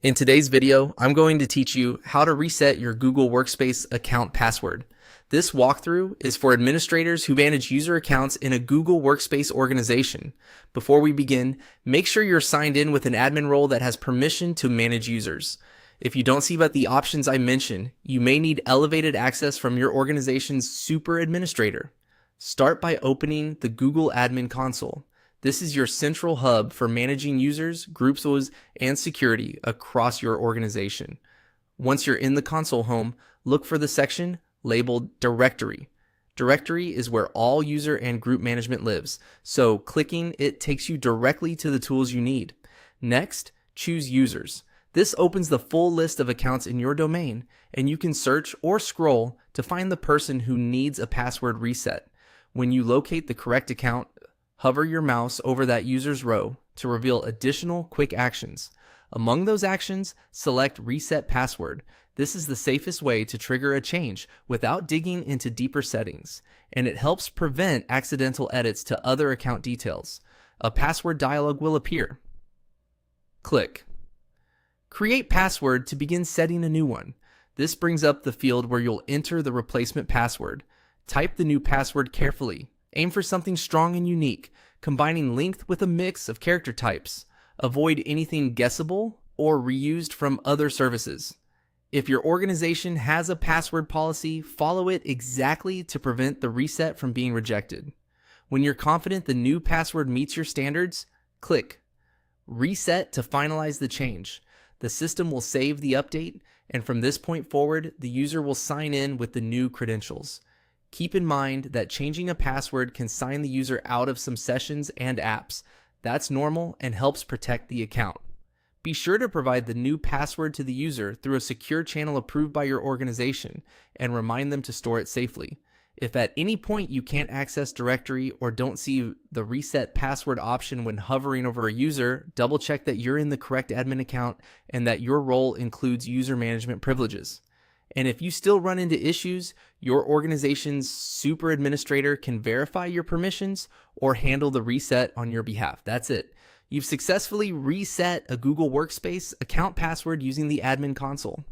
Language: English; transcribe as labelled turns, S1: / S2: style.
S1: In today's video, I'm going to teach you how to reset your Google Workspace account password. This walkthrough is for administrators who manage user accounts in a Google Workspace organization. Before we begin, make sure you're signed in with an admin role that has permission to manage users. If you don't see about the options I mentioned, you may need elevated access from your organization's super administrator. Start by opening the Google Admin Console. This is your central hub for managing users, groups, and security across your organization. Once you're in the console home, look for the section labeled Directory. Directory is where all user and group management lives, so clicking it takes you directly to the tools you need. Next, choose Users. This opens the full list of accounts in your domain, and you can search or scroll to find the person who needs a password reset. When you locate the correct account, hover your mouse over that user's row to reveal additional quick actions. Among those actions, select Reset Password. This is the safest way to trigger a change without digging into deeper settings, and it helps prevent accidental edits to other account details. A password dialog will appear. Click Create Password to begin setting a new one. This brings up the field where you'll enter the replacement password. Type the new password carefully. Aim for something strong and unique, combining length with a mix of character types. Avoid anything guessable or reused from other services. If your organization has a password policy, follow it exactly to prevent the reset from being rejected. When you're confident the new password meets your standards, click Reset to finalize the change. The system will save the update, and from this point forward, the user will sign in with the new credentials. Keep in mind that changing a password can sign the user out of some sessions and apps. That's normal and helps protect the account. Be sure to provide the new password to the user through a secure channel approved by your organization and remind them to store it safely. If at any point you can't access directory or don't see the reset password option when hovering over a user, double check that you're in the correct admin account and that your role includes user management privileges. And if you still run into issues, your organization's super administrator can verify your permissions or handle the reset on your behalf. That's it. You've successfully reset a Google Workspace account password using the admin console.